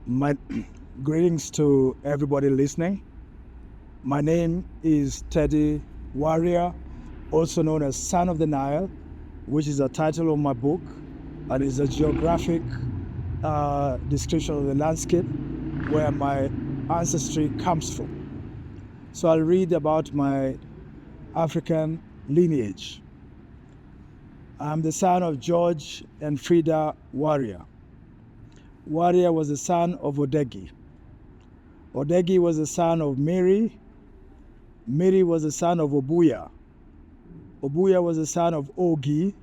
My greetings to everybody listening. My name is Teddy Warria, also known as Son of the Nile, which is the title of my book, and is a geographic description of the landscape where my ancestry comes from. So I'll read about my African lineage. I'm the son of George and Frida Warria. Warria was the son of Odegi. Odegi was the son of Mary. Mary was the son of Obuya. Obuya was the son of Ogi.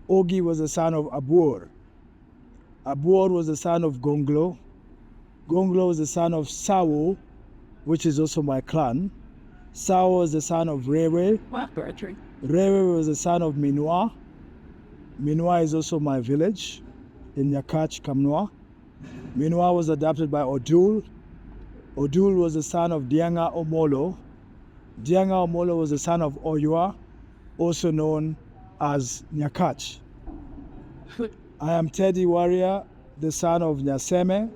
Ogi was the son of Abur. Abur was the son of Gonglo. Gonglo was the son of Sawo, which is also my clan. Sawo was the son of Rewe. Rewe was the son of Minwa. Minwa is also my village in Nyakach, Kamnwa. Minwa was adopted by Odul. Odul was the son of Dianga Omolo. Dianga Omolo was the son of Oyua, also known as Nyakach. I am Teddy Warria, the son of Nyaseme,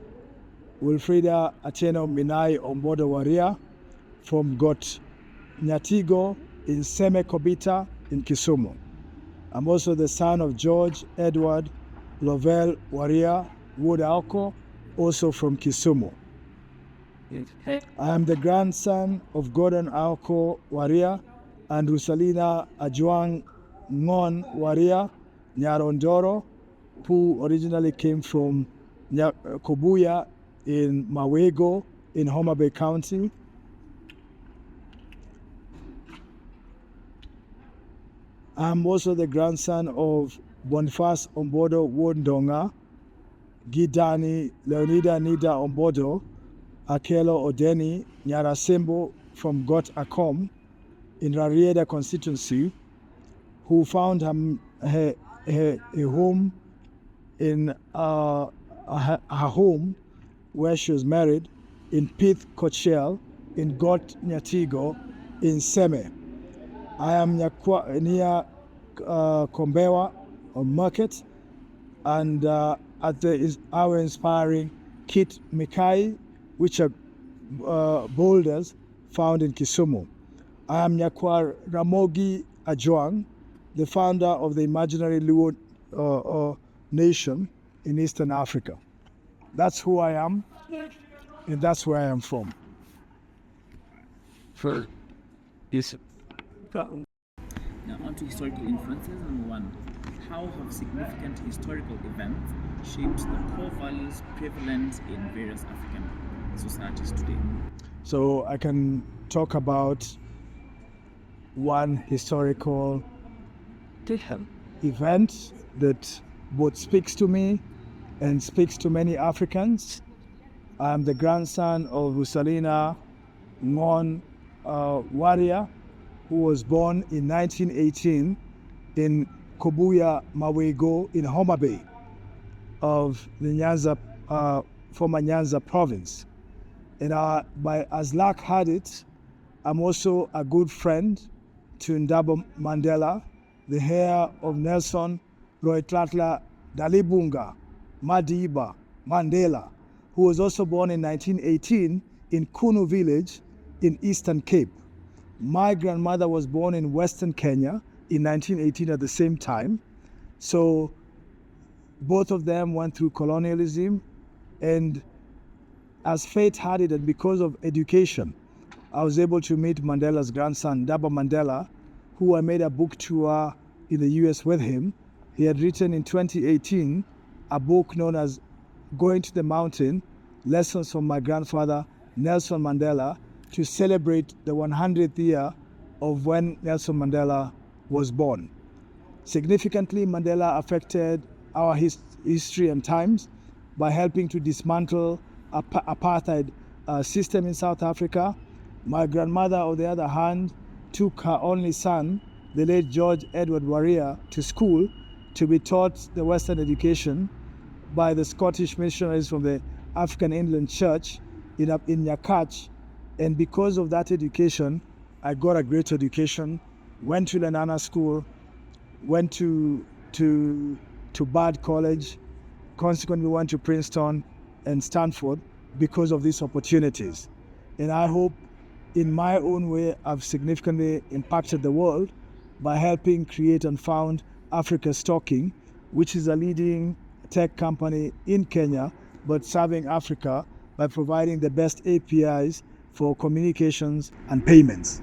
Wilfrida Atieno Minai Ombodo Warria from Got Nyatigo in Seme Kobita in Kisumu. I'm also the son of George Edward Lovell Warria Wood Alco, also from Kisumu. I am the grandson of Gordon Alco Warria and Rusalina Ajuang Ngon Warria Nyarondoro, who originally came from Kobuya in Mawego in Homa Bay County. I'm also the grandson of Boniface Ombodo Wondonga, Gidani Leonida Nida Ombodo, Akelo Odeni Nyarasembo from Got Akom in Rarieda constituency, who found her home in her home where she was married in Pith Kochel in Got Nyatigo in Seme. I am near Kombewa on Market and at our inspiring Kit Mikai, which are boulders found in Kisumu. I am Nyakwa Ramogi Ajuang, the founder of the imaginary Luo nation in Eastern Africa. That's who I am, and that's where I am from. Now on to historical influences. Number one, how have significant historical events shaped the core values prevalent in various African societies today? So I can talk about one historical event that both speaks to me and speaks to many Africans. I'm the grandson of Rusalina Ngon Warria, who was born in 1918 in Kobuya Mawego in Homa Bay of the Nyanza, former Nyanza province. And as luck had it, I'm also a good friend to Ndaba Mandela, the heir of Nelson Rolihlahla Dalibunga Madiba Mandela, who was also born in 1918 in Kunu village in Eastern Cape. My grandmother was born in Western Kenya in 1918 at the same time. So both of them went through colonialism, and as fate had it, and because of education, I was able to meet Mandela's grandson, Ndaba Mandela, who I made a book tour in the US with him. He had written in 2018 a book known as Going to the Mountain, Lessons from My Grandfather, Nelson Mandela, to celebrate the 100th year of when Nelson Mandela was born. Significantly, Mandela affected our history and times by helping to dismantle apartheid system in South Africa. My grandmother, on the other hand, took her only son, the late George Edward Warria, to school to be taught the Western education by the Scottish missionaries from the African Inland Church in Nyakach. And because of that education, I got a great education, went to Lenana School, went to Bard College, consequently went to Princeton, and Stanford because of these opportunities. And I hope in my own way I've significantly impacted the world by helping create and found Africa Stocking, which is a leading tech company in Kenya, but serving Africa by providing the best APIs for communications and payments.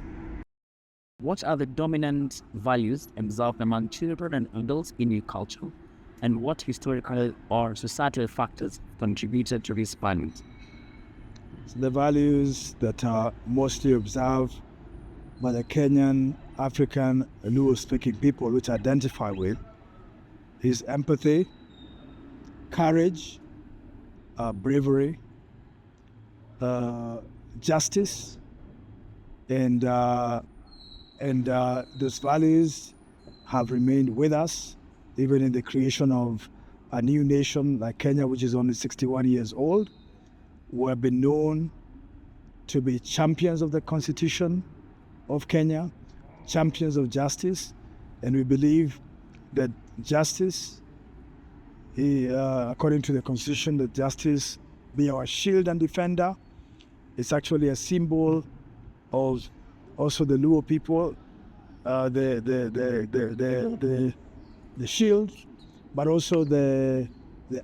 What are the dominant values observed among children and adults in your culture? And what historical or societal factors contributed to these values? So the values that are mostly observed by the Kenyan, African, Luo-speaking people, which I identify with, is empathy, courage, bravery, justice, and those values have remained with us even in the creation of a new nation like Kenya, which is only 61 years old. We have been known to be champions of the Constitution of Kenya, champions of justice, and we believe that justice, according to the Constitution, that justice be our shield and defender. It's actually a symbol of also the Luo people, the shield, but also the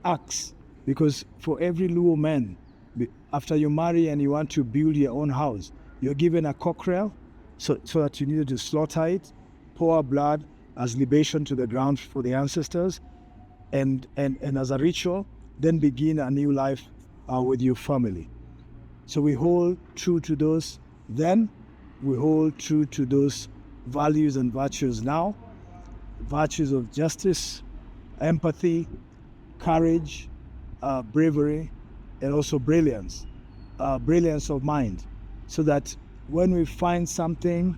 axe, because for every Luo man, after you marry and you want to build your own house, you're given a cockerel so that you needed to slaughter it, pour blood as libation to the ground for the ancestors, and as a ritual, then begin a new life with your family. So we hold true to those then, we hold true to those values and virtues now, virtues of justice, empathy, courage, bravery, and also brilliance of mind, so that when we find something,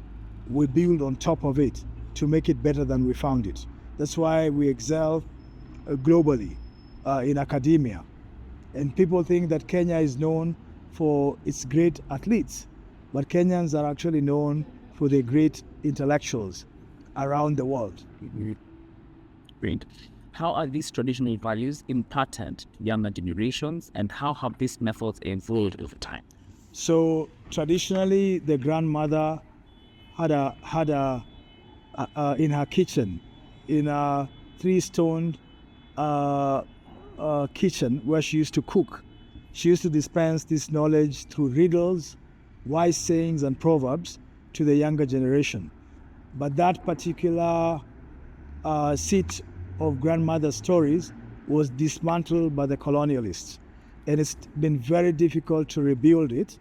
we build on top of it to make it better than we found it. That's why we excel globally in academia. And people think that Kenya is known for its great athletes, but Kenyans are actually known for their great intellectuals around the world. Great. How are these traditional values imparted to younger generations, and how have these methods evolved over time? So traditionally, the grandmother had a in her kitchen, in a three-stoned kitchen where she used to cook. She used to dispense this knowledge through riddles, wise sayings, and proverbs to the younger generation. But that particular seat of grandmother stories was dismantled by the colonialists. And it's been very difficult to rebuild it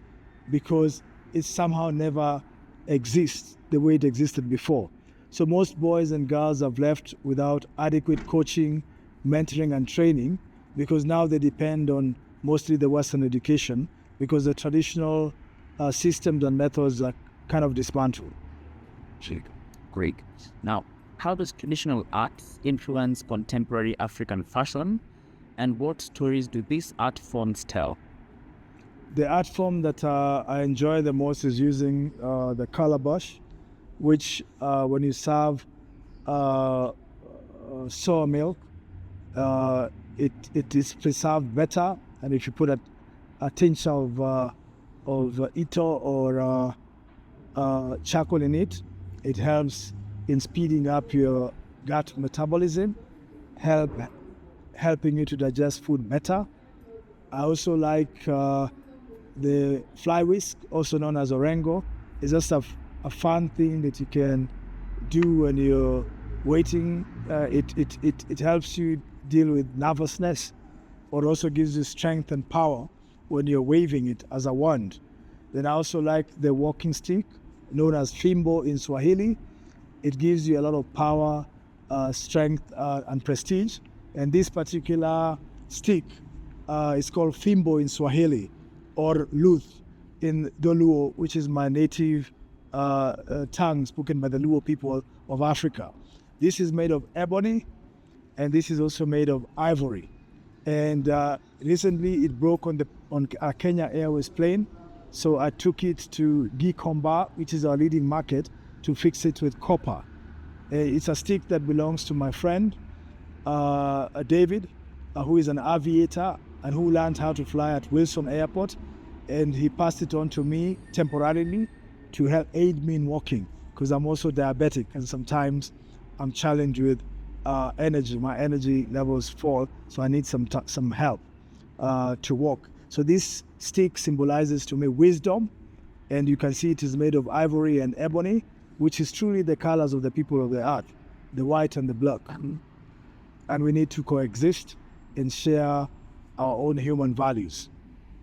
because it somehow never exists the way it existed before. So most boys and girls have left without adequate coaching, mentoring, and training, because now they depend on mostly the Western education, because the traditional systems and methods are kind of dismantled. Great. Now, how does traditional art influence contemporary African fashion, and what stories do these art forms tell? The art form that I enjoy the most is using the calabash, which when you serve sour milk, it is preserved better, and if you put a tinge of ito or charcoal in it, it helps in speeding up your gut metabolism, helping you to digest food better. I also like the fly whisk, also known as orengo. It's just a fun thing that you can do when you're waiting. It helps you deal with nervousness, but also gives you strength and power when you're waving it as a wand. Then I also like the walking stick, known as fimbo in Swahili. It gives you a lot of power, strength, and prestige. And this particular stick is called fimbo in Swahili, or luth in the Luo, which is my native tongue spoken by the Luo people of Africa. This is made of ebony, and this is also made of ivory. And recently it broke on a Kenya Airways plane, so I took it to Gikomba, which is our leading market, to fix it with copper. It's a stick that belongs to my friend David, who is an aviator and who learned how to fly at Wilson Airport. And he passed it on to me temporarily to help aid me in walking, because I'm also diabetic and sometimes I'm challenged with energy. My energy levels fall, so I need some help to walk. So this stick symbolizes to me wisdom, and you can see it is made of ivory and ebony, which is truly the colors of the people of the earth, the white and the black. And we need to coexist and share our own human values.